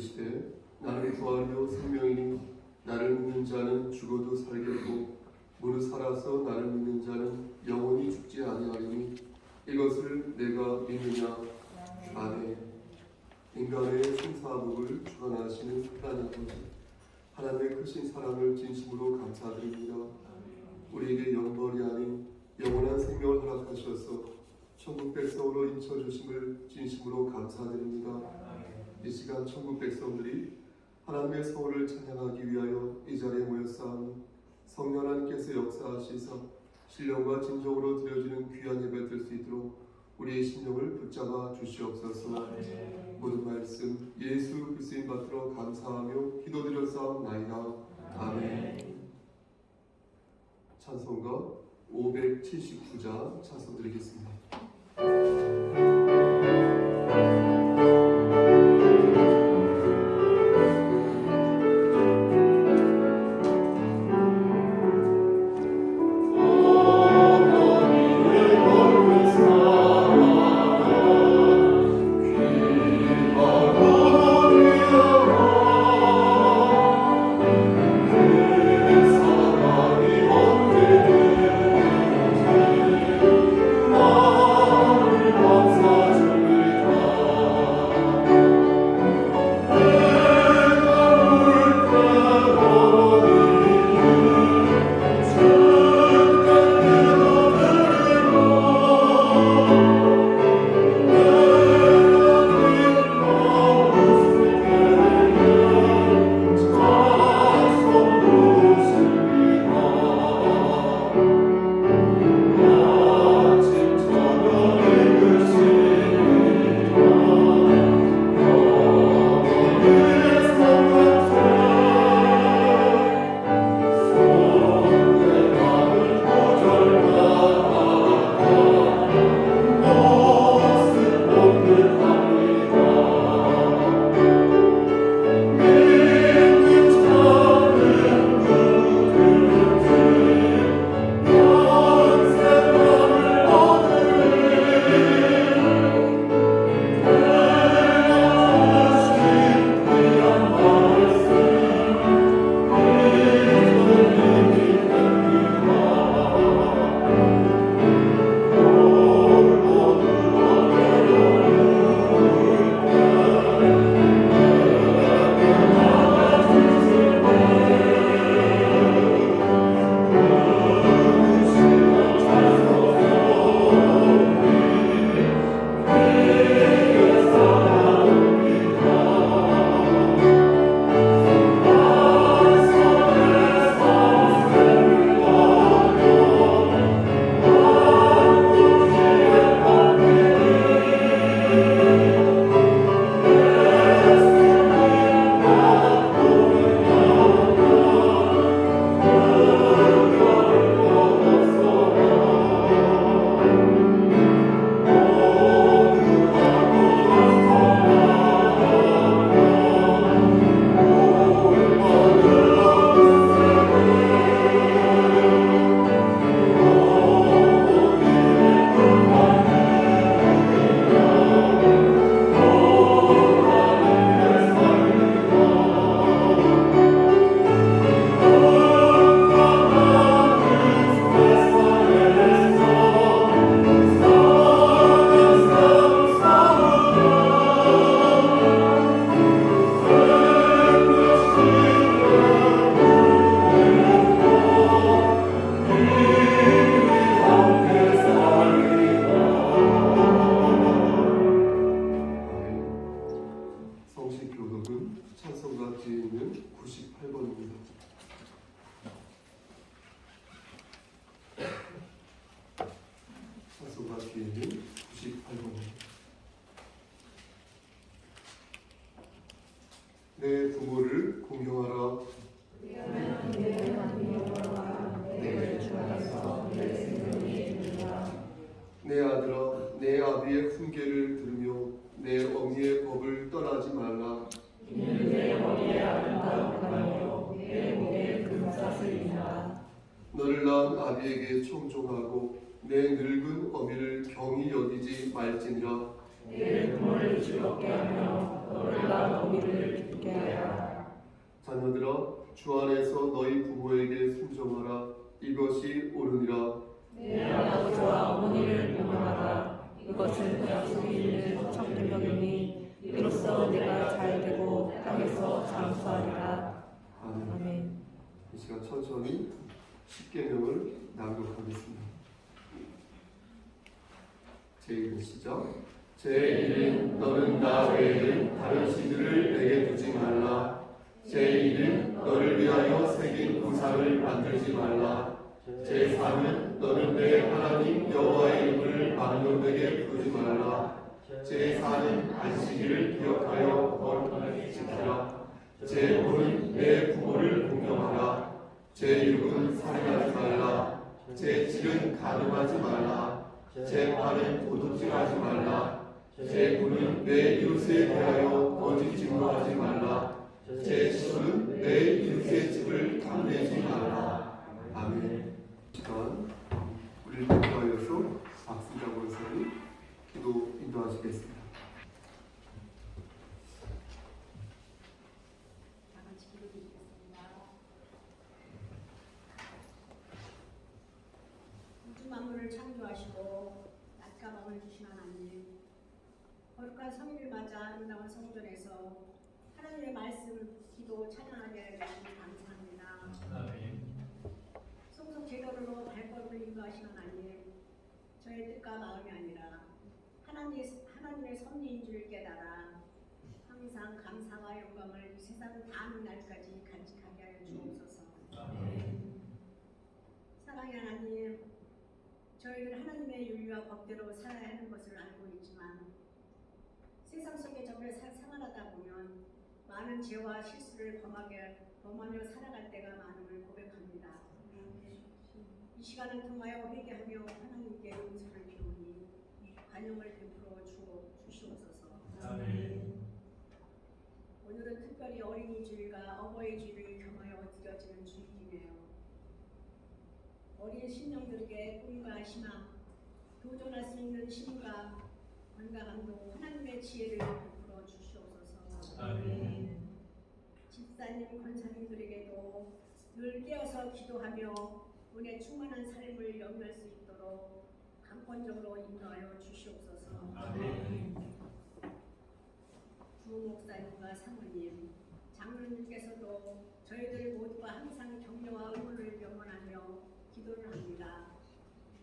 이르시되 나는 부활이요 생명이니 나를 믿는 자는 죽어도 살겠고 무릇 살아서 나를 믿는 자는 영원히 죽지 아니하리니 이것을 내가 믿느냐. 아멘. 인간의 생사복을 주관하시는 하나님 아버지, 하나님의 크신 사랑을 진심으로 감사드립니다. 우리에게 영벌이 아닌 영원한 생명을 허락하셔서 천국 백성으로 인쳐주심을 진심으로 감사드립니다. 이 시간 천국 백성들이 하나님의 성을 찬양하기 위하여 이 자리에 모였사오니 성령 하나님께서 역사하시사 신령과 진정으로 드려지는 귀한 예배 될 수 있도록 우리의 심령을 붙잡아 주시옵소서. 모든 말씀 예수 그리스도인 받들어 감사하며 기도드렸사옵나이다. 아멘. 찬송가 579장 찬송드리겠습니다. 내 부모를 공경하라. 내 아들아, 내 아비의 훈계를 들으며 내 어미의 법을 떠나지 말라. 이는 내 머리에 아름다움하며 내 목에 금사슬이니라. 너를 낳은 아비에게 청종하고 내 늙은 어미를 경히 여기지 말지니라. 내 부모를 즐겁게 하며 너를 낳은 어미를 자녀들아 주 안에서 너희 부모에게 순종하라. 이것이 옳으니라. 내 아버지와 어머니를 공경하라. 이것은 약속이 있는 청결력이니 이로써 내가 잘되고 땅에서 장수하리라. 아멘. 이 시간 천천히 십계명을 낭독하겠습니다. 제1 시작. 제1은 너는 나 외에는 다른 신들을 내게 두지 말라. 제2는 너를 위하여 새긴 우상을 만들지 말라. 제3은 너는 내 하나님 여호와의 이름을 막론되게 부르지 말라. 제4는 안식일을 기억하여 거룩하게 지키라. 제5는 내 부모를 공경하라. 제6은 살인하지 말라. 제7은 간음하지 말라. 제8은 도둑질하지 말라. 제9는 내 이웃에 대하여 거짓 증거하지 말라. 제10은 내 이웃의 집을 탐내지 말라. 아멘. 시간 우리를 인도하여서 박승자 권사님 기도 인도하시겠습니다. 우주 만물을 창조하시고 낮과 밤을 주신 하나님, 거룩한 성일을 맞아 아름다운 성전에서 하나님의 말씀, 기도, 찬양하게 해주시니 감사합니다. 성석 제도로 발걸음을 인도하신 하나님, 저의 뜻과 마음이 아니라 하나님의 섭리인 줄 깨달아 항상 감사와 영광을 이 세상 다음 날까지 간직하게 하여 주옵소서. 사랑의 하나님, 저희는 하나님의 윤리와 법대로 살아야 하는 것을 알고 있지만 세상 속에 정말 생활하다 보면 많은 죄와 실수를 범하며 살아갈 때가 많음을 고백합니다. 이 시간을 통하여 회개하며 하나님께 용서를 비우니 관용을 베풀어 주시옵소서. 오늘은 특별히 어린이 주일과 어버이 주일을 겸하여 드려지는 주일이네요. 어린 심령들에게 꿈과 희망, 도전할 수 있는 힘과 건강함도 하나님의 지혜를 베풀어 주시옵소서. 집사님, 권사님들에게도 늘 깨어서 기도하며 은혜 충만한 삶을 영위할 수 있도록 강권적으로 인도하여 주시옵소서. 부 목사님과 사모님, 장로님께서도 저희들 모두가 항상 격려와 응원을 명언하며 기도를 합니다.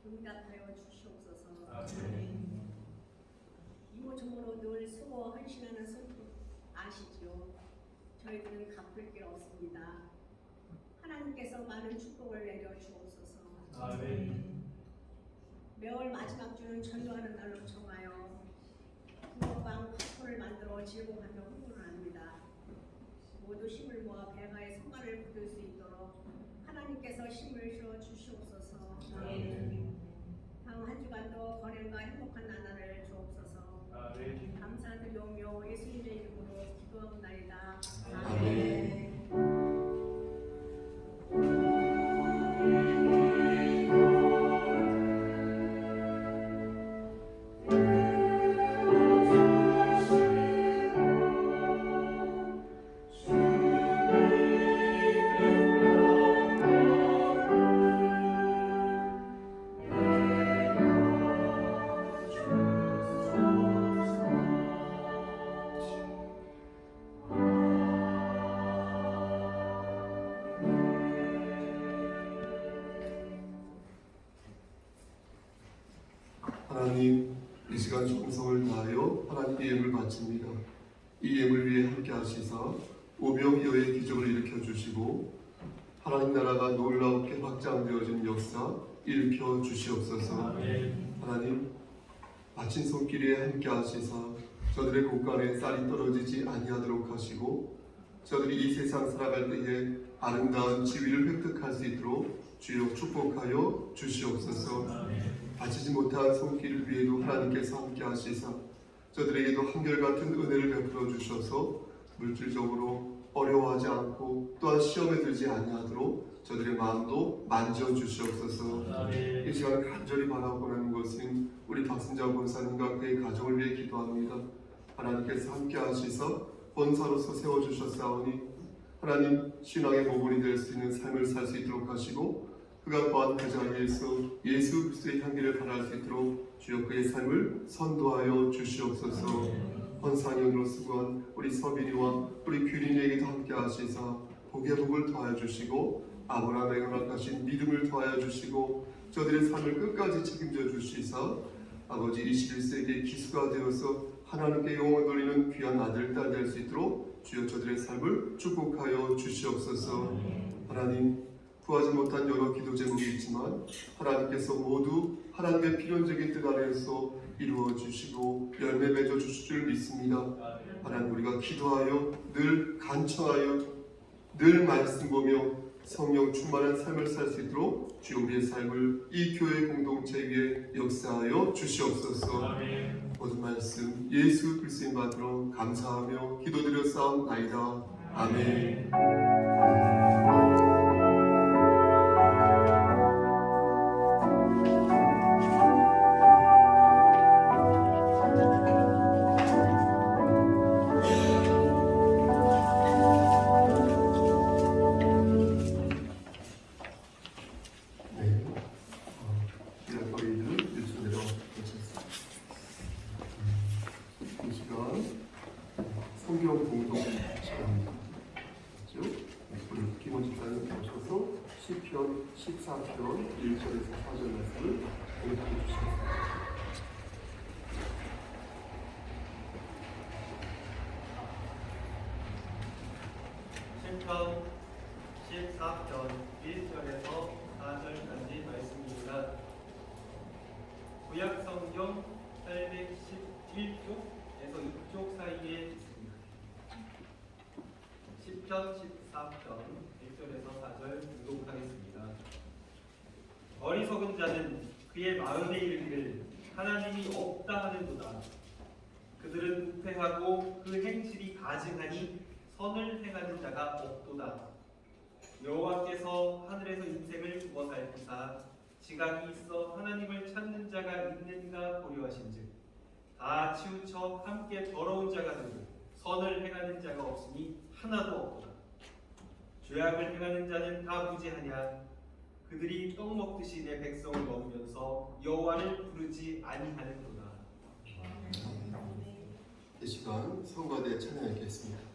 응답하여 주시옵소서. 이모저모로 늘 수고 헌신하는 손길 아시지요? 저희들은 갚을 게 없습니다. 하나님께서 많은 축복을 내려 주옵소서. 매월 마지막 주는 전도하는 날로 정하여 붕어빵 파포를 만들어 즐거워하며 홍보를 합니다. 모두 힘을 모아 배가의 성과를 거둘 수 있도록 하나님께서 힘을 실어 주시옵소서. 다음 한 주간도 번영과 행복한 나날을 주옵소서. 감사드리오며 예수님의 이름으로 기도하옵나이다. 아멘. 하나님, 이 시간 정성을 다하여 하나님께 예물을 바칩니다. 이 예물 위에 함께 하시사 오병이어의 기적을 일으켜 주시고 하나님 나라가 놀랍게 확장되어진 역사 일으켜 주시옵소서. 하나님, 바친 손길에 함께 하시사 저들의 곳간에 쌀이 떨어지지 아니하도록 하시고 저들이 이 세상 살아갈 때에 아름다운 지위를 획득할 수 있도록 주여 축복하여 주시옵소서. 바치지 못한 손길 위에도 하나님께서 함께 하시사 저들에게도 한결같은 은혜를 베풀어 주셔서 물질적으로 어려워하지 않고 또한 시험에 들지 아니하도록 저들의 마음도 만져 주시옵소서. 이 시간을 간절히 바라보는 것은 우리 박승자 권사님과 그의 가정을 위해 기도합니다. 하나님께서 함께 하시사 권사로서 세워주셨사오니 하나님 신앙의 모본이 될 수 있는 삶을 살 수 있도록 하시고 그가 거한 그 자리에서 예수 그리스도의 향기를 발할 수 있도록 주여 그의 삶을 선도하여 주시옵소서. 헌상연으로 수고한 우리 서빈이와 우리 규린에게도 함께 하시사 복의 복을 더하여 주시고 아브라함의 허락하신 믿음을 더하여 주시고 저들의 삶을 끝까지 책임져 주시사 아버지 21세기의 기수가 되어서 하나님께 영광을 돌리는 귀한 아들, 딸 될 수 있도록 주여 저들의 삶을 축복하여 주시옵소서. 하나님 구하지 못한 여러 기도 제목이 있지만 하나님께서 모두 하나님의 필연적인 뜻 안에서 이루어 주시고 열매 맺어 주실 줄 믿습니다. 하나님 우리가 기도하여 늘 간청하여 늘 말씀 보며 성령 충만한 삶을 살 수 있도록 주여 우리의 삶을 이 교회 공동체 위에 역사하여 주시옵소서. 모든 말씀 예수 그리스도의 이름으로 감사하며 기도드려 싸움나이다. 아멘. 성경 공동 시간입니다. 우리 김원 집사님 오셔서 시편 14편 1절에서 4절 말씀을 공독해 주시겠습니다. 시편 14편 1절에서 4절까지 말씀입니다. 구약 성경 811쪽에서 2쪽 사이에 있습니다. 시편 14편 1절에서 4절 낭독하겠습니다. 어리석은 자는 그의 마음에 이르기를 하나님이 없다 하는도다. 그들은 부패하고 그 행실이 가증하니 선을 행하는 자가 없도다. 여호와께서 하늘에서 인생을 두어 살피사 지각이 있어 하나님을 찾는 자가 있는가 보려하신즉 다 치우쳐 함께 더러운 자가 되고 선을 행하는 자가 없으니 하나도 없도다. 죄악을 행하는 자는 다 무죄하냐. 그들이 떡 먹듯이 내 백성을 먹으면서 여호와를 부르지 아니하는도다. 이 시간 성가대 찬양하겠습니다.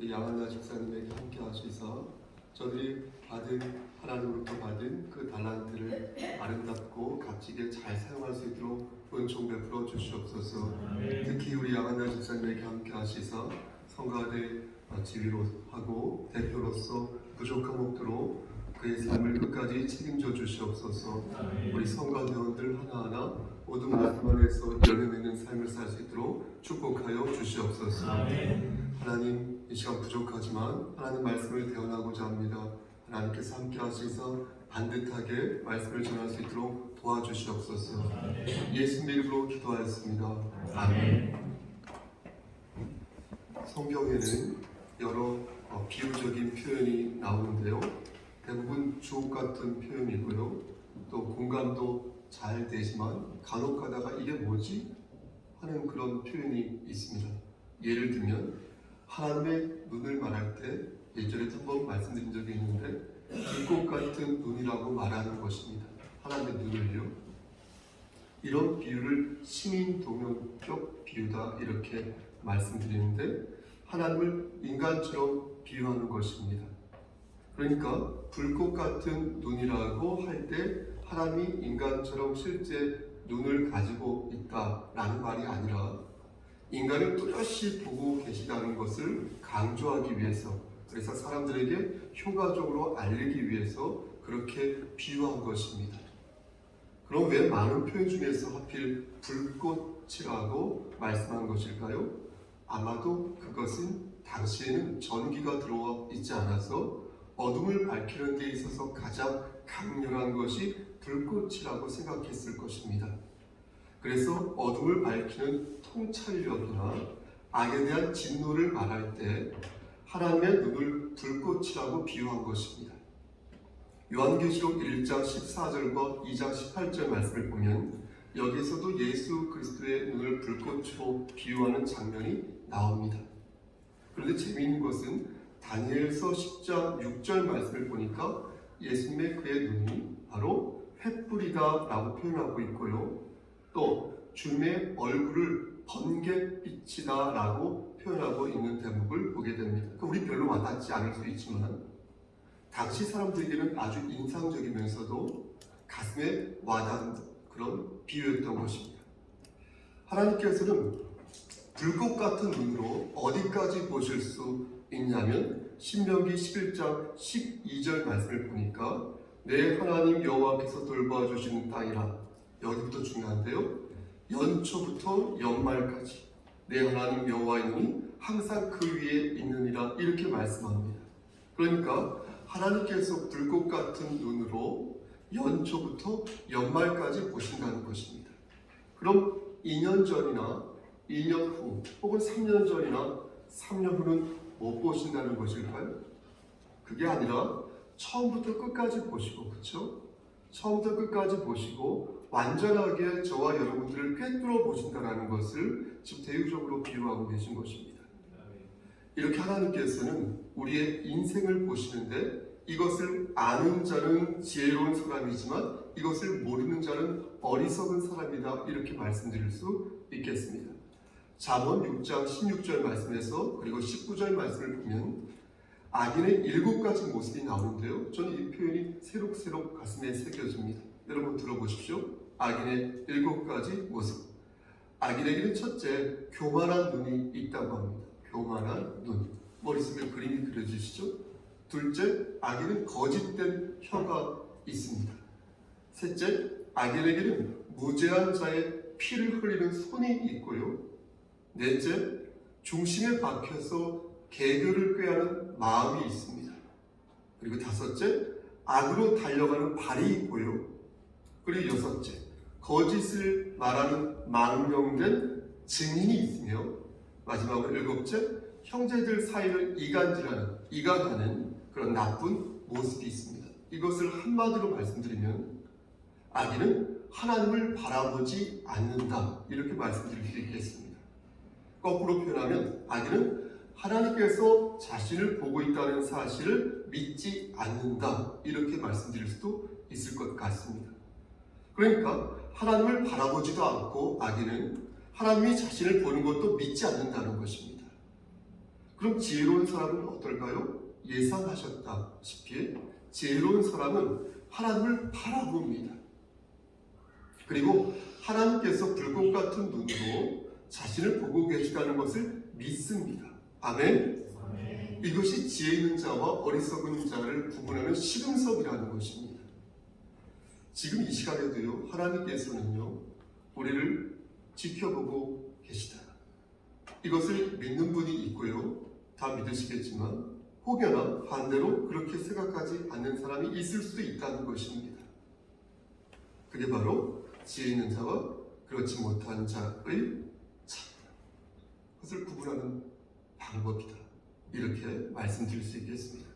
이 양한나 집사님에게 함께 하시사 저들이 하나님으로부터 받은 그 달란트를 아름답고 값지게 잘 사용할 수 있도록 은총 베풀어 주시옵소서. 특히 우리 양한나 집사님에게 함께 하시사 성가대 지휘로 하고 대표로서 부족함 없도록 그의 삶을 끝까지 책임져 주시옵소서. 우리 성가대원들 하나하나 모든 말씀 안에서 열매 맺는 삶을 살 수 있도록 축복하여 주시옵소서. 하나님, 이 시간 부족하지만 하나님 말씀을 대언하고자 합니다. 하나님께서 함께 하시서 반듯하게 말씀을 전할 수 있도록 도와주시옵소서. 예수님 이름으로 기도하였습니다. 아멘. 성경에는 여러 비유적인 표현이 나오는데요. 대부분 주옥 같은 표현이고요. 또 공감도 잘 되지만 간혹 가다가 이게 뭐지? 하는 그런 표현이 있습니다. 예를 들면 하나님의 눈을 말할 때 예전에 한번 말씀드린 적이 있는데 불꽃 같은 눈이라고 말하는 것입니다. 하나님의 눈을요. 이런 비유를 시민동용적 비유다 이렇게 말씀드리는데 하나님을 인간처럼 비유하는 것입니다. 그러니까 불꽃 같은 눈이라고 할 때 하나님이 인간처럼 실제 눈을 가지고 있다라는 말이 아니라 인간을 뚜렷이 보고 계시다는 것을 강조하기 위해서, 그래서 사람들에게 효과적으로 알리기 위해서 그렇게 비유한 것입니다. 그럼 왜 많은 표현 중에서 하필 불꽃이라고 말씀한 것일까요? 아마도 그것은 당시에는 전기가 들어와 있지 않아서 어둠을 밝히는 데 있어서 가장 강렬한 것이 불꽃이라고 생각했을 것입니다. 그래서 어둠을 밝히는 통찰력이나 악에 대한 진노를 말할 때 하나님의 눈을 불꽃이라고 비유한 것입니다. 요한계시록 1장 14절과 2장 18절 말씀을 보면 여기서도 예수 그리스도의 눈을 불꽃으로 비유하는 장면이 나옵니다. 그런데 재미있는 것은 다니엘서 10장 6절 말씀을 보니까 예수님의 그의 눈이 바로 횃불이다 라고 표현하고 있고요. 또 주님의 얼굴을 번갯빛이다 라고 표현하고 있는 대목을 보게 됩니다. 우리 별로 와닿지 않을 수 있지만 당시 사람들에게는 아주 인상적이면서도 가슴에 와닿는 그런 비유였던 것입니다. 하나님께서는 불꽃 같은 눈으로 어디까지 보실 수 있냐면 신명기 11장 12절 말씀을 보니까 내 하나님 여호와께서 돌봐주시는 땅이라. 여기부터 중요한데요. 연초부터 연말까지 내 하나님 여호와의 눈이 항상 그 위에 있느니라 이렇게 말씀합니다. 그러니까 하나님께서 불꽃 같은 눈으로 연초부터 연말까지 보신다는 것입니다. 그럼 2년 전이나 2년 후 혹은 3년 전이나 3년 후는 못 보신다는 것일까요? 그게 아니라 처음부터 끝까지 보시고, 그렇죠? 처음부터 끝까지 보시고 완전하게 저와 여러분들을 꿰뚫어 보신다는 것을 지금 대유적으로 비유하고 계신 것입니다. 이렇게 하나님께서는 우리의 인생을 보시는데 이것을 아는 자는 지혜로운 사람이지만 이것을 모르는 자는 어리석은 사람이다 이렇게 말씀드릴 수 있겠습니다. 잠언 6장 16절 말씀에서 그리고 19절 말씀을 보면 악인의 7가지 모습이 나오는데요. 저는 이 표현이 새록새록 가슴에 새겨집니다. 여러분 들어보십시오. 악인의 7가지 모습. 악인에게는 첫째, 교만한 눈이 있다고 합니다. 교만한 눈. 머릿속에 그림이 그려지시죠? 둘째, 악인은 거짓된 혀가 있습니다. 셋째, 악인에게는 무죄한 자의 피를 흘리는 손이 있고요. 넷째, 중심에 박혀서 개교를 꾀하는 마음이 있습니다. 그리고 다섯째, 악으로 달려가는 발이 있고요. 그리고 여섯째, 거짓을 말하는 망령된 증인이 있으며 마지막으로 일곱째, 형제들 사이를 이간하는 그런 나쁜 모습이 있습니다. 이것을 한마디로 말씀드리면 악인은 하나님을 바라보지 않는다 이렇게 말씀드릴 수 있겠습니다. 거꾸로 표현하면 악인은 하나님께서 자신을 보고 있다는 사실을 믿지 않는다 이렇게 말씀드릴 수도 있을 것 같습니다. 그러니까 하나님을 바라보지도 않고 악인은 하나님이 자신을 보는 것도 믿지 않는다는 것입니다. 그럼 지혜로운 사람은 어떨까요? 예상하셨다시피 지혜로운 사람은 하나님을 바라봅니다. 그리고 하나님께서 불꽃 같은 눈으로 자신을 보고 계시다는 것을 믿습니다. 아멘. 이것이 지혜 있는 자와 어리석은 자를 구분하는 시금석이라는 것입니다. 지금 이 시간에도요, 하나님께서는요, 우리를 지켜보고 계시다. 이것을 믿는 분이 있고요, 다 믿으시겠지만 혹여나 반대로 그렇게 생각하지 않는 사람이 있을 수도 있다는 것입니다. 그게 바로 지혜 있는 자와 그렇지 못한 자의 차이, 그것을 구분하는 방법이다. 이렇게 말씀드릴 수 있겠습니다.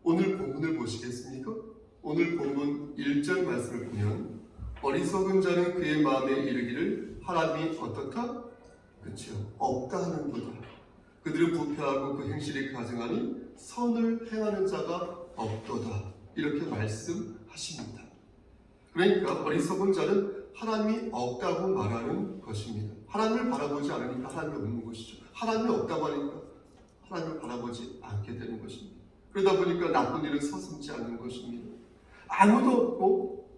오늘 본문을 보시겠습니까? 오늘 본문 1절 말씀을 보면 어리석은 자는 그의 마음에 이르기를 하나님이 어떻다? 그렇죠. 없다 하는도다. 그들은 부패하고 그 행실이 가증하니 선을 행하는 자가 없도다. 이렇게 말씀하십니다. 그러니까 어리석은 자는 하나님이 없다고 말하는 것입니다. 하나님을 바라보지 않으니까 하나님이 없는 것이죠. 하나님이 없다고 하니까 하나님을 바라보지 않게 되는 것입니다. 그러다 보니까 나쁜 일은 서슴지 않는 것입니다. 아무도 없고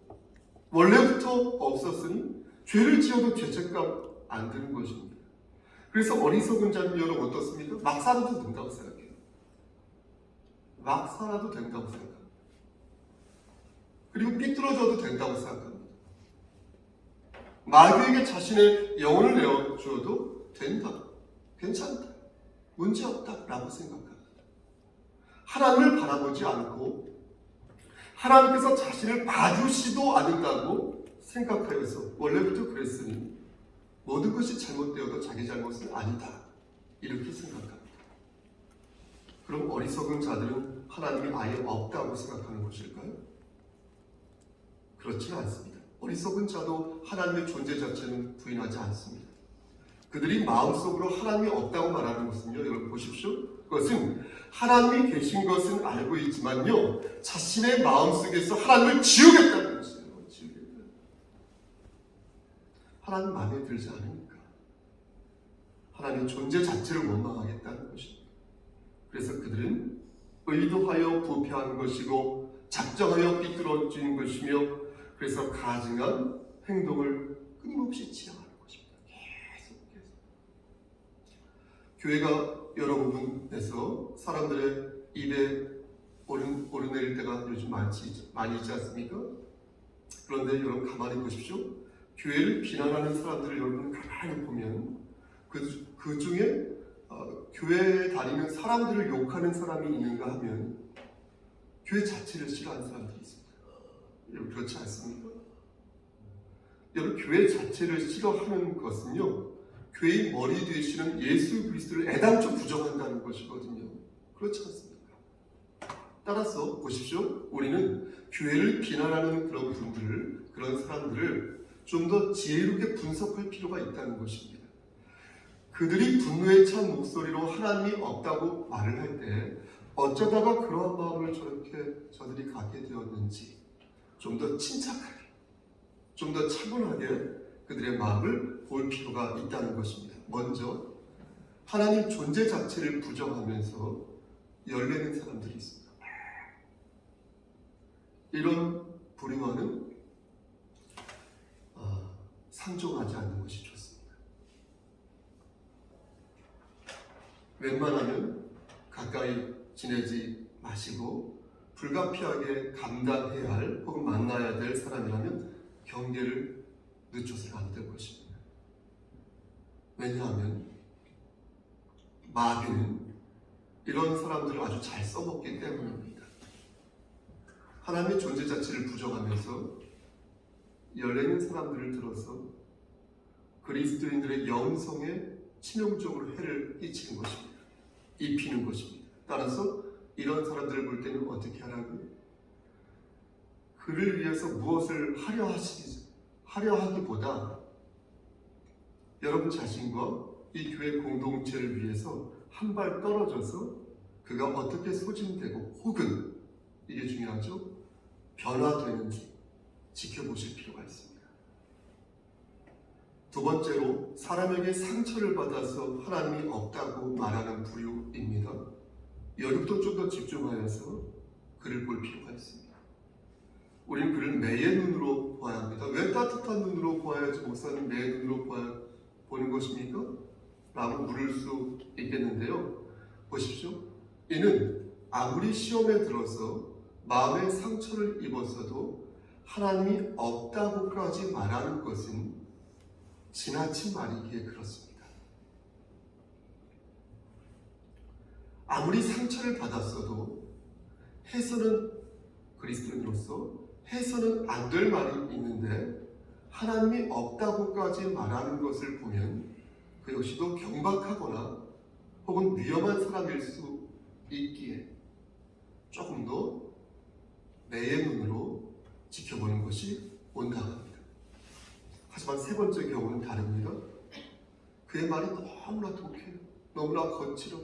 원래부터 없었으니 죄를 지어도 죄책감 안 드는 것입니다. 그래서 어리석은 자는 여러분 어떻습니까? 막 살아도 된다고 생각해요. 막 살아도 된다고 생각합니다. 그리고 삐뚤어져도 된다고 생각합니다. 마귀에게 자신의 영혼을 내어주어도 된다, 괜찮다, 문제없다라고 생각합니다. 하나님을 바라보지 않고 하나님께서 자신을 봐주시도 않는다고 생각하여서 원래부터 그랬으니 모든 것이 잘못되어도 자기 잘못은 아니다, 이렇게 생각합니다. 그럼 어리석은 자들은 하나님이 아예 없다고 생각하는 것일까요? 그렇지는 않습니다. 어리석은 자도 하나님의 존재 자체는 부인하지 않습니다. 그들이 마음속으로 하나님이 없다고 말하는 것은요, 여러분 보십시오. 그것은 하나님이 계신 것은 알고 있지만요, 자신의 마음속에서 하나님을 지우겠다는 것이에요. 지우겠다. 하나님 마음에 들지 않으니까 하나님의 존재 자체를 원망하겠다는 것입니다. 그래서 그들은 의도하여 부패한 것이고 작정하여 삐뚤어진 것이며, 그래서 가증한 행동을 끊임없이 지향하는 것입니다. 계속. 교회가 여러 부분에서 사람들의 입에 오르내릴 때가 요즘 많이 있지 않습니까? 그런데 여러분 가만히 보십시오. 교회를 비난하는 사람들을 여러분 가만히 보면 그 중에 교회에 다니는 사람들을 욕하는 사람이 있는가 하면 교회 자체를 싫어하는 사람들이 있습니다. 여러분 그렇지 않습니까? 여러분 교회 자체를 싫어하는 것은요, 교회의 머리 되시는 예수 그리스도를 애당초 부정한다는 것이거든요. 그렇지 않습니까? 따라서 보십시오. 우리는 교회를 비난하는 그런 분들을, 그런 사람들을 좀 더 지혜롭게 분석할 필요가 있다는 것입니다. 그들이 분노에 찬 목소리로 하나님이 없다고 말을 할 때 어쩌다가 그러한 마음을 저들이 갖게 되었는지 좀 더 침착하게, 좀 더 차분하게 그들의 마음을 볼 필요가 있다는 것입니다. 먼저 하나님 존재 자체를 부정하면서 열내는 사람들이 있습니다. 이런 불의와는 상종하지 않는 것이 좋습니다. 웬만하면 가까이 지내지 마시고 불가피하게 감당해야 할 혹은 만나야 될 사람이라면 경계를 늦춰서는 안 될 것입니다. 왜냐하면 마귀는 이런 사람들을 아주 잘 써먹기 때문입니다. 하나님의 존재 자체를 부정하면서 열내는 사람들을 들어서 그리스도인들의 영성에 치명적으로 해를 끼치는 것입니다. 입히는 것입니다. 따라서 이런 사람들을 볼 때는 어떻게 하라고요? 그를 위해서 무엇을 하려 하기보다 여러분 자신과 이 교회 공동체를 위해서 한 발 떨어져서 그가 어떻게 소진되고 혹은 이게 중요하죠? 변화되는지 지켜보실 필요가 있습니다. 두 번째로 사람에게 상처를 받아서 하나님이 없다고 말하는 부류입니다. 여기부터 좀 더 집중하여서 그를 볼 필요가 있습니다. 우리는 그를 매의 눈으로 봐야 합니다. 왜 따뜻한 눈으로 봐야지 목사님 매의 눈으로 보는 것입니까? 라고 물을 수 있겠는데요. 보십시오. 이는 아무리 시험에 들어서 마음의 상처를 입었어도 하나님이 없다고까지 말하는 것은 지나친 말이기에 그렇습니다. 아무리 상처를 받았어도 해서는 그리스도인으로서 해서는 안 될 말이 있는데 하나님이 없다고까지 말하는 것을 보면 그 역시도 경박하거나 혹은 위험한 사람일 수 있기에 조금 더 매의 눈으로 지켜보는 것이 온당합니다. 하지만 세 번째 경우는 다릅니다. 그의 말이 너무나 독해요. 너무나 거칠어요.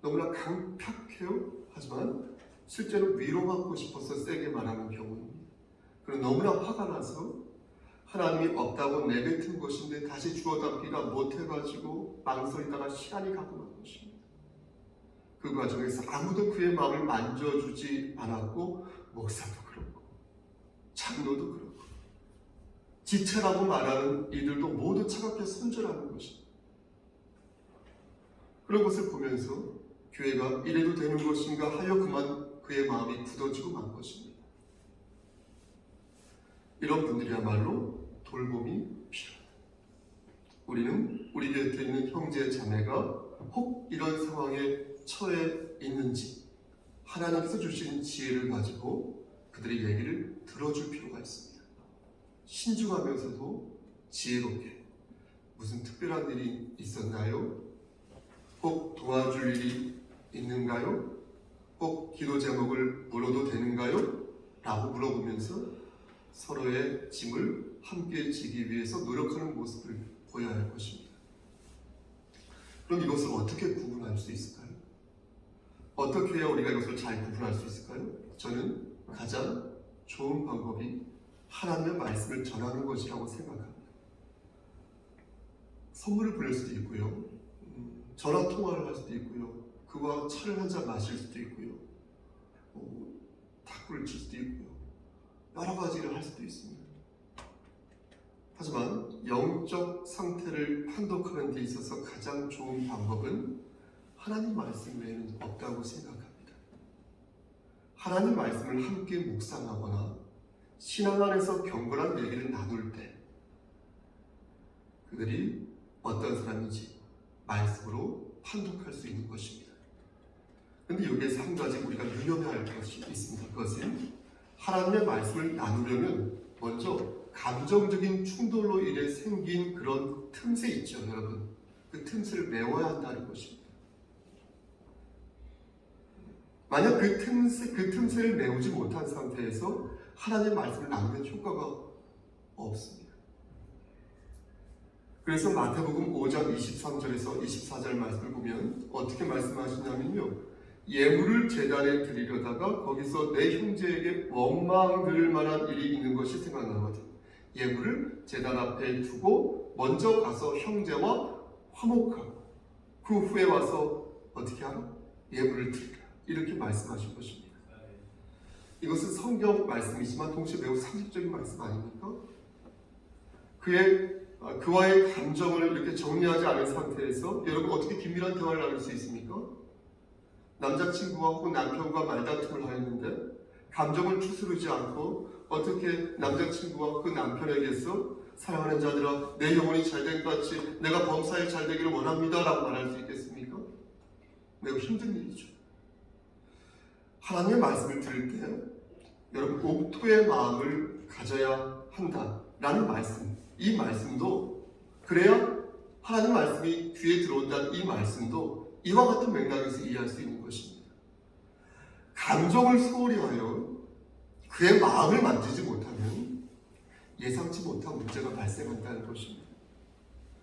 너무나 강팍해요. 하지만 실제로 위로받고 싶어서 세게 말하는 경우입니다. 그리고 너무나 화가 나서 하나님이 없다고 내뱉은 것인데 다시 주워담기가 못해가지고 망설이다가 시간이 가고 만 것입니다. 그 과정에서 아무도 그의 마음을 만져주지 않았고 목사도 그렇고 장로도 그렇고 지체라고 말하는 이들도 모두 차갑게 손절하는 것입니다. 그런 것을 보면서 교회가 이래도 되는 것인가 하여 그만 그의 마음이 굳어지고 만 것입니다. 이런 분들이야말로 돌봄이 필요합니다. 우리는 우리 곁에 있는 형제 자매가 혹 이런 상황에 처해 있는지 하나님께서 주신 지혜를 가지고 그들의 얘기를 들어줄 필요가 있습니다. 신중하면서도 지혜롭게 무슨 특별한 일이 있었나요? 혹 도와줄 일이 있는가요? 꼭 기도 제목을 물어도 되는가요? 라고 물어보면서 서로의 짐을 함께 지기 위해서 노력하는 모습을 보여야 할 것입니다. 그럼 이것을 어떻게 구분할 수 있을까요? 어떻게 해야 우리가 이것을 잘 구분할 수 있을까요? 저는 가장 좋은 방법이 하나님의 말씀을 전하는 것이라고 생각합니다. 선물을 보낼 수도 있고요. 전화 통화를 할 수도 있고요. 그와 차를 한잔 마실 수도 있고요. 탁구를 칠 수도 있고요. 여러 가지를 할 수도 있습니다. 하지만 영적 상태를 판독하는 데 있어서 가장 좋은 방법은 하나님 말씀 외에는 없다고 생각합니다. 하나님 말씀을 함께 묵상하거나 신앙 안에서 경건한 얘기를 나눌 때 그들이 어떤 사람인지 말씀으로 판독할 수 있는 것입니다. 그런데 여기에서 한 가지 우리가 유념해야 할 것이 있습니다. 그것은 하나님의 말씀을 나누려면 먼저 감정적인 충돌로 인해 생긴 그런 틈새 있죠, 여러분. 그 틈새를 메워야 한다는 것입니다. 만약 그 틈새를 메우지 못한 상태에서 하나님의 말씀을 나누면 효과가 없습니다. 그래서 마태복음 5장 23절에서 24절 말씀을 보면 어떻게 말씀하시냐면요. 예물을 제단에 드리려다가 거기서 내 형제에게 원망 들을 만한 일이 있는 것이 생각나거든. 예물을 제단 앞에 두고 먼저 가서 형제와 화목하고 그 후에 와서 어떻게 하나? 예물을 드리라. 이렇게 말씀하신 것입니다. 이것은 성경 말씀이지만 동시에 매우 상식적인 말씀 아닙니까? 그와의 감정을 이렇게 정리하지 않은 상태에서 여러분 어떻게 긴밀한 대화를 나눌 수 있습니까? 남자친구와 혹은 남편과 말다툼을 하였는데 감정을 추스르지 않고 어떻게 남자친구와 그 남편에게서 사랑하는 자들아 내 영혼이 잘된 것 같이 내가 범사에 잘되기를 원합니다 라고 말할 수 있겠습니까? 매우 힘든 일이죠. 하나님의 말씀을 들을 때 여러분 옥토의 마음을 가져야 한다라는 말씀, 이 말씀도 그래야 하나님 말씀이 귀에 들어온다는 이 말씀도 이와 같은 맥락에서 이해할 수 있는 것입니다. 감정을 소홀히 하여 그의 마음을 만지지 못하면 예상치 못한 문제가 발생한다는 것입니다.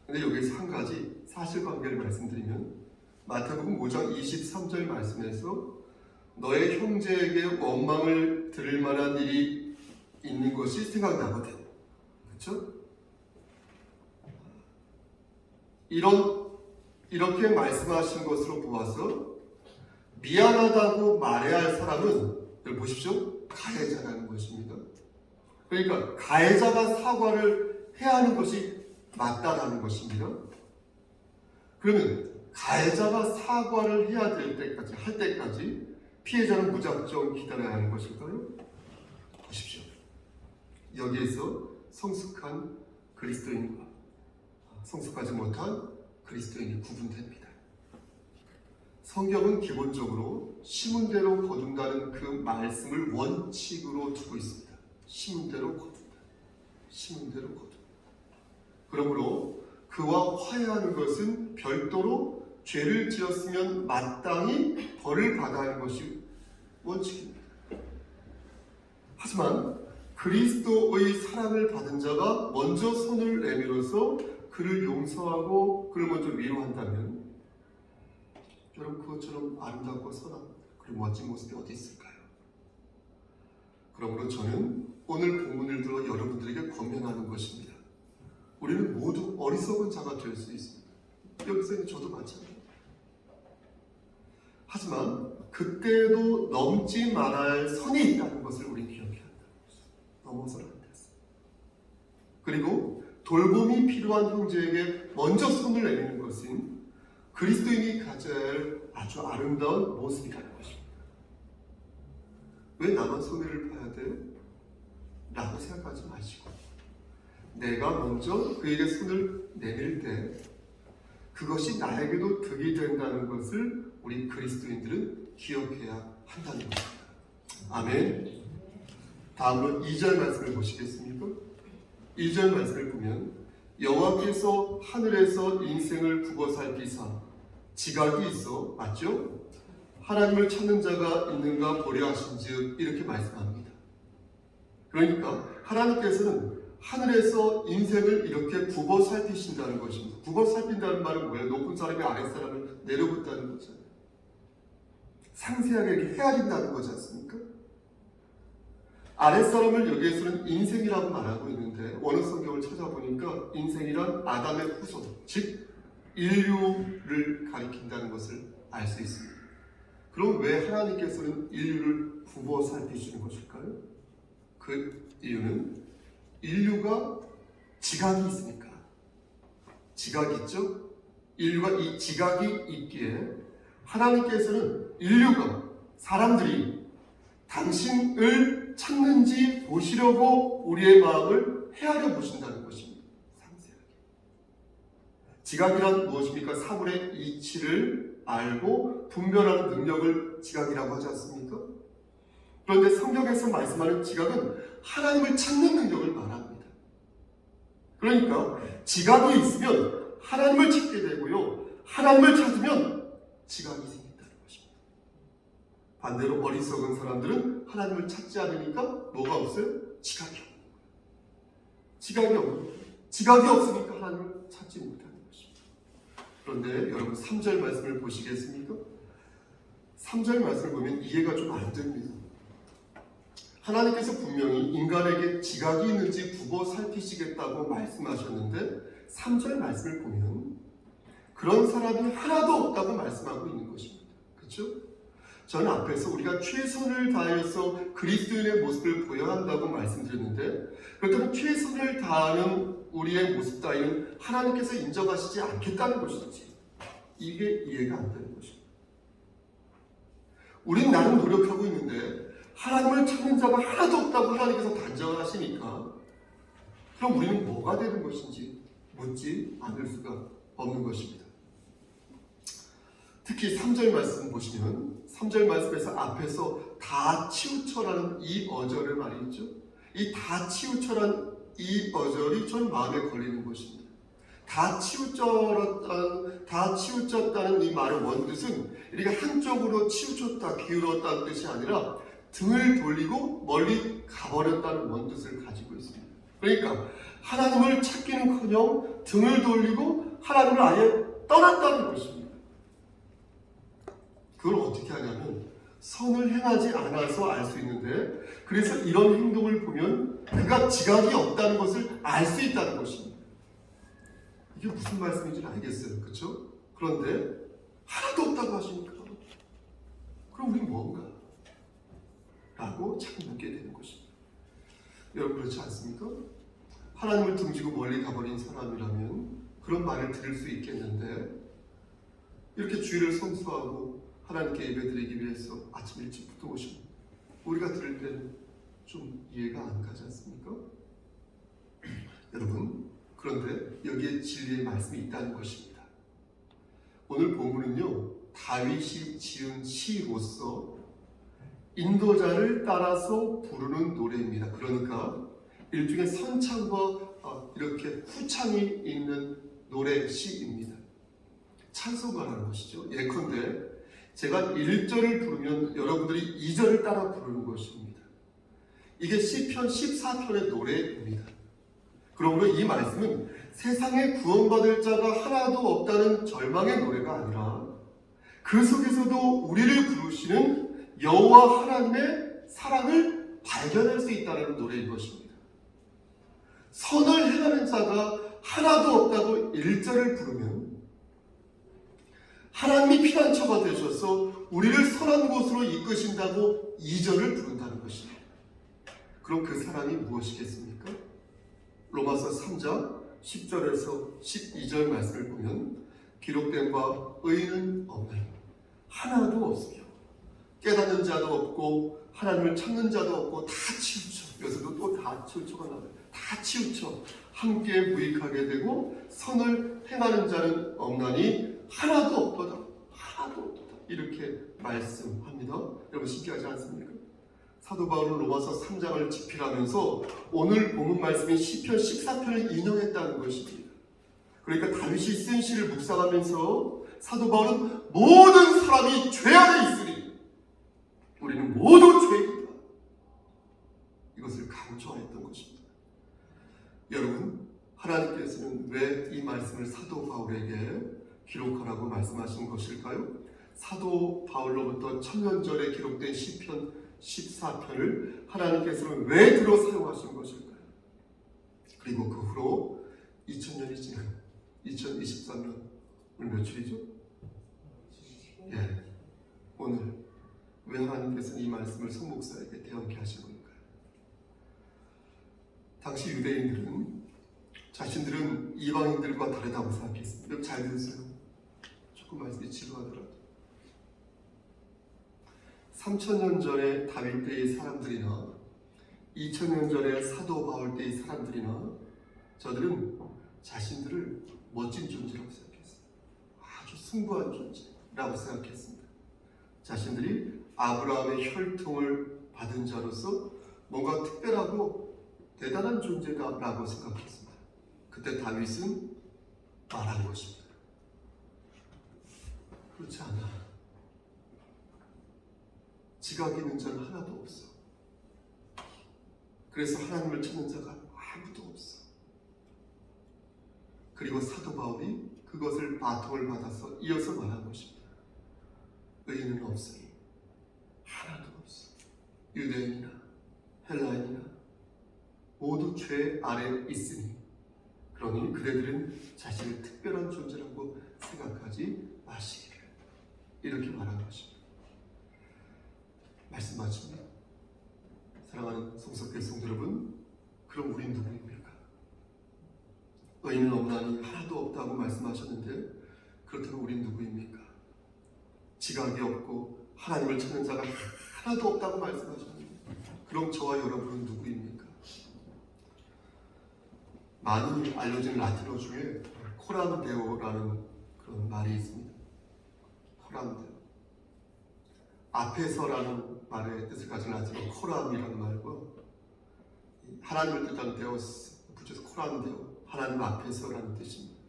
그런데 여기서 한 가지 사실관계를 말씀드리면 마태복음 5장 23절 말씀에서 너의 형제에게 원망을 들을 만한 일이 있는 것이 생각나거든. 그렇죠? 이렇게 말씀하신 것으로 보아서 미안하다고 말해야 할 사람은 여기 보십시오. 가해자라는 것입니다. 그러니까 가해자가 사과를 해야 하는 것이 맞다라는 것입니다. 그러면 가해자가 사과를 해야 할 때까지 피해자는 무작정 기다려야 하는 것일까요? 보십시오. 여기에서 성숙한 그리스도인과 성숙하지 못한 그리스도인이 구분됩니다. 성경은 기본적으로 심은 대로 거둔다는 그 말씀을 원칙으로 두고 있습니다. 심은 대로 거둔다. 심은 대로 거둔다. 그러므로 그와 화해하는 것은 별도로 죄를 지었으면 마땅히 벌을 받아야 하는 것이 원칙입니다. 하지만 그리스도의 사랑을 받은 자가 먼저 손을 내밀어서 그를 용서하고 그를 먼저 위로한다면 여러분 그것처럼 아름답고 선한 그리고 멋진 모습이 어디 있을까요? 그러므로 저는 오늘 본문을 들어 여러분들에게 권면하는 것입니다. 우리는 모두 어리석은 자가 될 수 있습니다. 여기서 저도 마찬가지입니다. 하지만 그때도 넘지 말아야 할 선이 있다는 것을 우리 기억해야 한다는 것입니다. 넘어서는 안 됐어요. 그리고 돌봄이 필요한 형제에게 먼저 손을 내미는 것은 그리스도인이 가져야 할 아주 아름다운 모습이라는 것입니다. 왜 나만 손해를 봐야 돼요? 라고 생각하지 마시고 내가 먼저 그에게 손을 내밀 때 그것이 나에게도 득이 된다는 것을 우리 그리스도인들은 기억해야 한다는 것입니다. 아멘. 다음으로 2절 말씀을 보시겠습니까? 2절 말씀을 보면 여호와께서 하늘에서 인생을 굽어 살피사 지각이 있어 맞죠? 하나님을 찾는 자가 있는가 보려 하신즉 이렇게 말씀합니다. 그러니까 하나님께서는 하늘에서 인생을 이렇게 굽어 살피신다는 것입니다. 굽어 살핀다는 말은 뭐예요? 높은 사람이 아랫사람을 내려본다는 거잖아요. 상세하게 이렇게 헤아린다는 거지 않습니까? 아랫사람을 여기에서는 인생이라고 말하고 있는데 원어 성경을 찾아보니까 인생이란 아담의 후손, 즉 인류를 가리킨다는 것을 알 수 있습니다. 그럼 왜 하나님께서는 인류를 굽어 살피시는 것일까요? 그 이유는 인류가 지각이 있으니까. 지각이 있죠? 인류가 이 지각이 있기에 하나님께서는 인류가 사람들이 당신을 찾는지 보시려고 우리의 마음을 헤아려 보신다는 것입니다. 상세하게. 지각이란 무엇입니까? 사물의 이치를 알고 분별하는 능력을 지각이라고 하지 않습니까? 그런데 성경에서 말씀하는 지각은 하나님을 찾는 능력을 말합니다. 그러니까 지각이 있으면 하나님을 찾게 되고요. 하나님을 찾으면 지각이 생긴다는 것입니다. 반대로 어리석은 사람들은 하나님을 찾지 않으니까 뭐가 없어요? 지각이 없는 거예요. 지각이 없는 거예요. 지각이 없으니까 하나님을 찾지 못하는 것입니다. 그런데 여러분 3절 말씀을 보시겠습니까? 3절 말씀을 보면 이해가 좀 안 됩니다. 하나님께서 분명히 인간에게 지각이 있는지 굽어 살피시겠다고 말씀하셨는데 3절 말씀을 보면 그런 사람이 하나도 없다고 말씀하고 있는 것입니다. 그렇죠? 저는 앞에서 우리가 최선을 다해서 그리스도인의 모습을 보여야 한다고 말씀드렸는데 그렇다면 최선을 다하는 우리의 모습 따위는 하나님께서 인정하시지 않겠다는 것이지 이게 이해가 안 되는 것입니다. 우린 나름 노력하고 있는데 하나님을 찾는 자가 하나도 없다고 하나님께서 단정하시니까 그럼 우리는 뭐가 되는 것인지 묻지 않을 수가 없는 것입니다. 특히 3절 말씀 보시면 3절 말씀에서 앞에서 다 치우쳐라는 이 어절의 말이 있죠. 이 다 치우쳐라는 이 어절이 전 마음에 걸리는 것입니다. 다 치우쳤다는 이 말의 원뜻은 이렇게 한쪽으로 치우쳤다, 기울었다는 뜻이 아니라 등을 돌리고 멀리 가버렸다는 원뜻을 가지고 있습니다. 그러니까 하나님을 찾기는커녕 등을 돌리고 하나님을 아예 떠났다는 것입니다. 그걸 어떻게 하냐면 선을 행하지 않아서 알 수 있는데 그래서 이런 행동을 보면 그가 지각이 없다는 것을 알 수 있다는 것입니다. 이게 무슨 말씀인지는 알겠어요. 그렇죠? 그런데 하나도 없다고 하시니까 그럼 우린 뭔가? 라고 자꾸 묻게 되는 것입니다. 여러분 그렇지 않습니까? 하나님을 등지고 멀리 가버린 사람이라면 그런 말을 들을 수 있겠는데 이렇게 주일을 성수하고 하나님께 예배드리기 위해서 아침 일찍부터 오시면 우리가 들을 때는 좀 이해가 안 가지 않습니까? 여러분 그런데 여기에 진리의 말씀이 있다는 것입니다. 오늘 본문은요 다윗이 지은 시로서 인도자를 따라서 부르는 노래입니다. 그러니까 일종의 선창과 이렇게 후창이 있는 노래 시입니다. 찬송가라는 것이죠. 예컨대 제가 1절을 부르면 여러분들이 2절을 따라 부르는 것입니다. 이게 시편 14편의 노래입니다. 그러므로 이 말씀은 세상에 구원받을 자가 하나도 없다는 절망의 노래가 아니라 그 속에서도 우리를 부르시는 여호와 하나님의 사랑을 발견할 수 있다는 노래인 것입니다. 선을 행하는 자가 하나도 없다고 1절을 부르면 하나님이 피난처가 되셔서 우리를 선한 곳으로 이끄신다고 2절을 부른다는 것입니다. 그럼 그 사랑이 무엇이겠습니까? 로마서 3장 10절에서 12절 말씀을 보면 기록된 바 의인은 없나니 하나도 없으며 깨닫는 자도 없고 하나님을 찾는 자도 없고 다 치우쳐. 여기서도 또 다 치우쳐가 나와요. 다 치우쳐 함께 무익하게 되고 선을 행하는 자는 없나니 하나도 없도다. 하나도 없도다. 이렇게 말씀합니다. 여러분 신기하지 않습니까? 사도 바울은 로마서 3장을 집필하면서 오늘 본문 말씀인 시편 14편을 인용했다는 것입니다. 그러니까 다윗이 쓴 시를 묵상하면서 사도 바울은 모든 사람이 죄 안에 있으니 우리는 모두 죄인이다. 이것을 강조하였던 것입니다. 여러분, 하나님께서는 왜 이 말씀을 사도 바울에게 기록하라고 말씀하신 것일까요? 사도 바울로부터 1000년 전에 기록된 시편 14편을 하나님께서는 왜 들어 사용하신 것일까요? 그리고 그 후로 2000년이 지난 2023년 오늘 며칠이죠? 예, 오늘 왜 하나님께서는 이 말씀을 성목사에게 대언케 하신 걸까요? 당시 유대인들은 자신들은 이방인들과 다르다고 생각했습니다. 잘 들으세요. 조금 말씀이 지루하더라도 3000년 전에 다윗 때의 사람들이나 2000년 전에 사도 바울 때의 사람들이나 저들은 자신들을 멋진 존재라고 생각했어요. 아주 숭고한 존재라고 생각했습니다. 자신들이 아브라함의 혈통을 받은 자로서 뭔가 특별하고 대단한 존재다라고 생각했습니다. 그때 다윗은 말한 것입니다. 그렇지 않아. 지각이 있는 자는 하나도 없어. 그래서 하나님을 찾는 자가 아무도 없어. 그리고 사도 바울이 그것을 바통을 받아서 이어서 말한 것입니다. 의인은 없으니 하나도 없어. 유대인이나 헬라인이나 모두 죄 아래 있으니 그러니 그대들은 자신을 특별한 존재라고 생각하지 마시기를. 이렇게 말한 것입니다. 말씀 마칩니다. 사랑하는 성석교회 성도 여러분, 그럼 우린 누구입니까? 의인은 없나니 하나도 없다고 말씀하셨는데 그렇다면 우린 누구입니까? 지각이 없고 하나님을 찾는 자가 하나도 없다고 말씀하셨는데 그럼 저와 여러분은 누구입니까? 많이 알려진 라틴어 중에 코람데오라는 그런 말이 있습니다. 코람데오. 앞에서라는 말의 뜻을 가진 라틴어 코람이라는 말과 하나님을 뜻하는 데오스, 붙여서 코람데오, 하나님 앞에서라는 뜻입니다.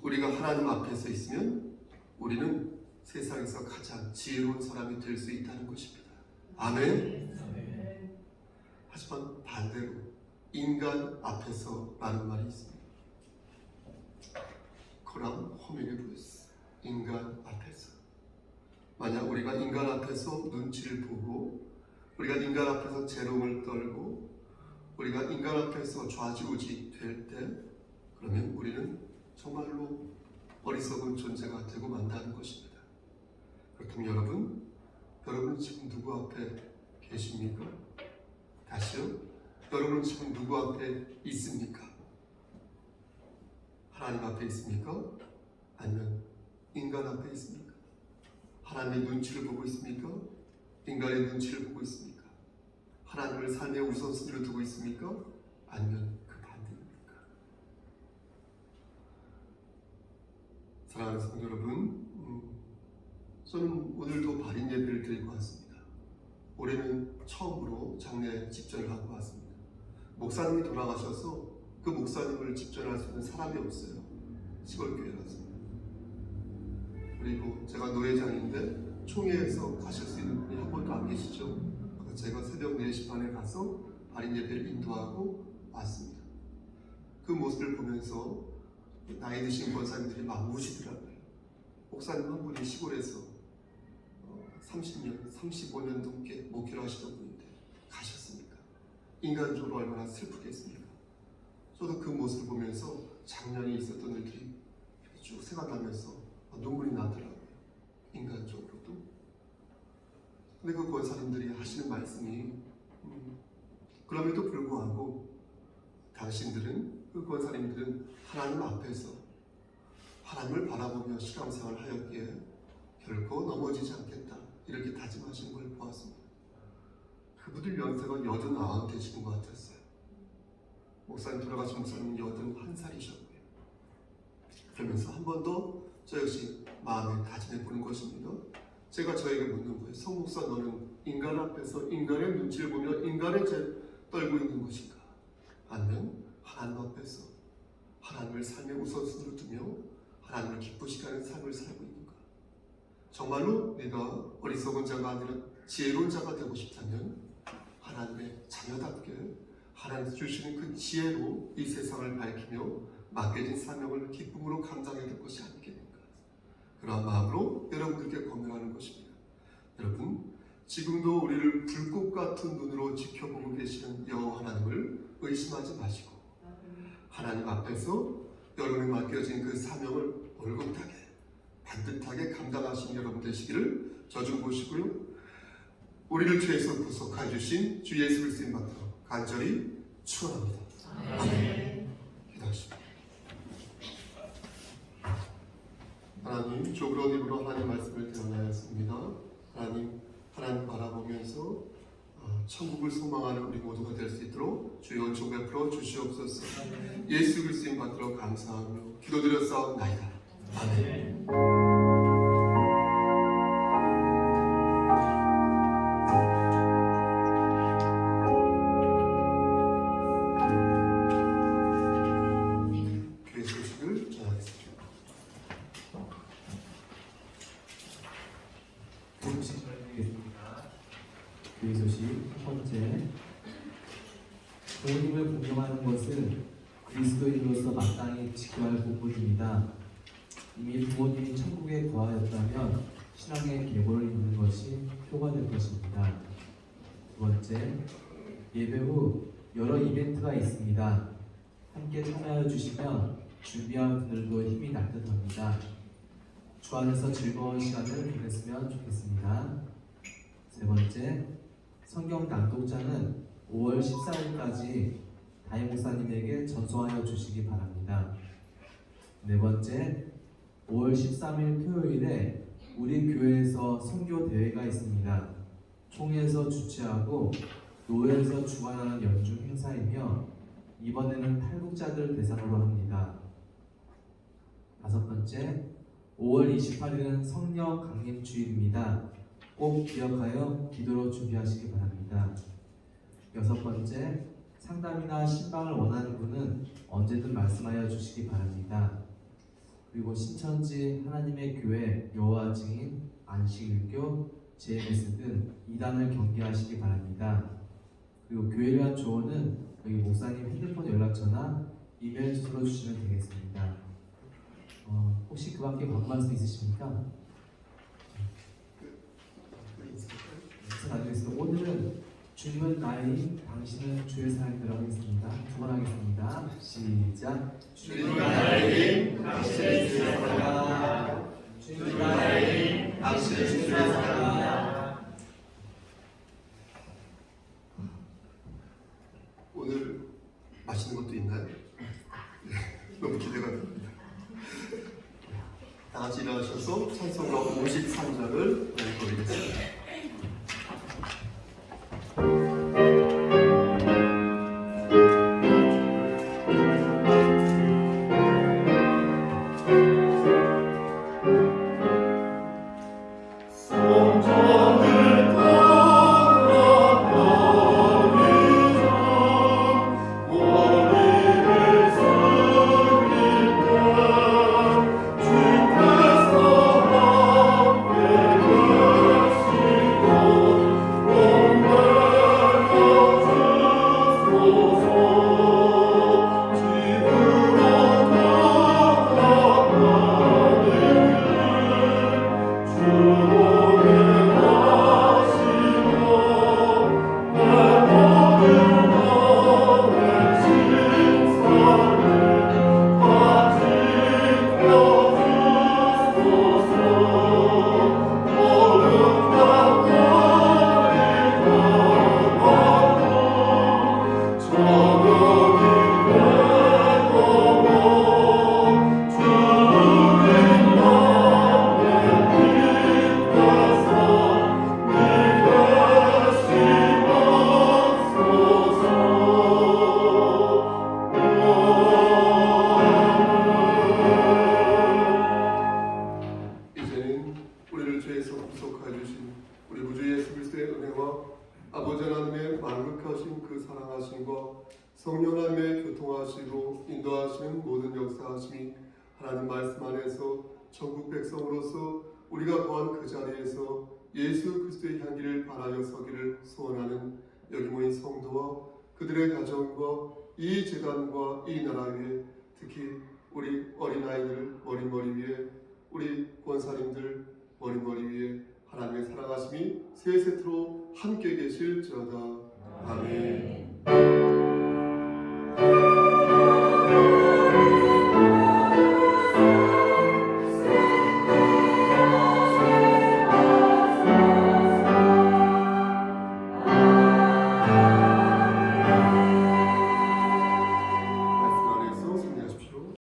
우리가 하나님 앞에서 있으면 우리는 세상에서 가장 지혜로운 사람이 될 수 있다는 것입니다. 아멘. 하지만 반대로 인간 앞에서라는 말이 있습니다. 코람 호미니부스, 인간 앞에서. 만약 우리가 인간 앞에서 눈치를 보고 우리가 인간 앞에서 재롱을 떨고 우리가 인간 앞에서 좌지우지 될 때 그러면 우리는 정말로 어리석은 존재가 되고 만다는 것입니다. 그렇다면 여러분 지금 누구 앞에 계십니까? 다시요. 여러분 지금 누구 앞에 있습니까? 하나님 앞에 있습니까? 아니면 인간 앞에 있습니까? 하나님의 눈치를 보고 있습니까? 인간의 눈치를 보고 있습니까? 하나님을 삶의 우선순위로 두고 있습니까? 아니면 그 반대입니까? 사랑하는 성도 여러분, 저는 오늘도 발인 예배를 드리고 왔습니다. 올해는 처음으로 장례 집전을 하고 왔습니다. 목사님이 돌아가셔서 그 목사님을 집전할 수 있는 사람이 없어요. 시골교회라서. 그리고 제가 노회장인데 총회에서 가실 수 있는 분이 한 번도 안 계시죠. 그래서 제가 새벽 4시 반에 가서 발인 예배를 인도하고 왔습니다. 그 모습을 보면서 나이 드신 권사님들이 막 우시더라고요. 목사님 한 분이 시골에서 30년, 35년 넘게 목회를 하시던 분인데 가셨습니까? 인간적으로 얼마나 슬프겠습니까? 저도 그 모습을 보면서 작년에 있었던 일들이 쭉 생각나면서 눈물이 나더라고요. 인간적으로도. 근데 그 권사님들이 하시는 말씀이 그럼에도 불구하고 당신들은, 그 권사님들은 하나님 앞에서 하나님을 바라보며 신앙생활을 하였기에 결코 넘어지지 않겠다, 이렇게 다짐하시는 걸 보았습니다. 그분들 연세가 89 되시는 것 같았어요. 목사님 돌아가신 목사님은 81살이셨고요. 그러면서 한 번 더 저 역시 마음에 다짐해 보는 것입니다. 제가 저에게 묻는 거예요. 성 목사, 너는 인간 앞에서 인간의 눈치를 보며 인간의 죄 떨고 있는 것인가? 아니면 하나님 앞에서 하나님을 삶의 우선순위로 두며 하나님을 기쁘시게 하는 삶을 살고 있는가? 정말로 내가 어리석은 자가 아니라 지혜로운 자가 되고 싶다면 하나님의 자녀답게 하나님께서 주시는 그 지혜로 이 세상을 밝히며 맡겨진 사명을 기쁨으로 감당해야 될 것이 아니겠는가? 그러한 마음으로 여러분들께 권면하는 것입니다. 여러분, 지금도 우리를 불꽃 같은 눈으로 지켜보고 계시는 여호와 하나님을 의심하지 마시고 하나님 앞에서 여러분이 맡겨진 그 사명을 올곧하게 반듯하게 감당하신 여러분 되시기를 저좀 보시고요. 우리를 죄에서 구속해 주신 주 예수 그리스도의 받들어 간절히 축원합니다. 아멘. 기도하십시오. 하나님, 좁은 입으로 하나님 말씀을 드러나였습니다. 하나님 바라보면서 천국을 소망하는 우리 모두가 될 수 있도록 주의 은총 베풀어 주시옵소서. 예수 그리스도인 받들어 감사하며 기도드렸사옵나이다. 아멘. 교회 소식을 전하겠습니다. 소식 전해드리겠습니다. 교회 소식 첫 번째, 부모님을 공경하는 것은 그리스도인으로서 마땅히 지켜야 할 부분입니다. 이미 부모님이 천국에 거하였다면 신앙의 계보를 잇는 것이 표가 될 것입니다. 두 번째, 예배 후 여러 이벤트가 있습니다. 함께 참여해 주시면 준비한 분들도 힘이 날 듯합니다. 주 안에서 즐거운 시간을 보냈으면 좋겠습니다. 세 번째, 성경 낭독자는 5월 14일까지 다임 목사님에게 전송하여 주시기 바랍니다. 네 번째, 5월 13일 토요일에 우리 교회에서 선교 대회가 있습니다. 총회에서 주최하고 노회에서 주관하는 연중 행사이며 이번에는 탈북자들 대상으로 합니다. 다섯 번째, 5월 28일은 성령 강림 주일입니다. 꼭 기억하여 기도로 준비하시기 바랍니다. 여섯 번째, 상담이나 신방을 원하는 분은 언제든 말씀하여 주시기 바랍니다. 그리고 신천지 하나님의 교회 여호와 증인 안식일교 JMS 등 이단을 경계하시기 바랍니다. 그리고 교회에 대한 조언은 여기 목사님 핸드폰 연락처나 이메일 주소로 주시면 되겠습니다. 혹시 그 밖에 궁금한 수 있으십니까? 인사 나누겠습니다. 오늘은 주님은 나의 당신은 주의 사람이라고 했습니다. 두 번 하겠습니다. 시작. 주님은 나의 당신은 주의 사람이다. 주님은 나의 당신은 주의 사람이다. 오늘 맛있는 것도 있나요? 너무 기대가 됩니다. 다 같이 일어나셔서 찬송가 53장을 드리겠습니다. 아버지 하나님의 만극하신 그 사랑하심과 성령 하나님의 교통하시고 인도하시는 모든 역사하심이 하나님 말씀 안에서 천국 백성으로서 우리가 거한 그 자리에서 예수 그리스도의 향기를 바라여 서기를 소원하는 여기 모인 성도와 그들의 가정과 이 재단과 이 나라 위에 특히 우리 어린아이들 머리 위에 우리 권사님들 머리 위에 하나님의 사랑하심이 세세토록 함께 계실지어다. 아멘.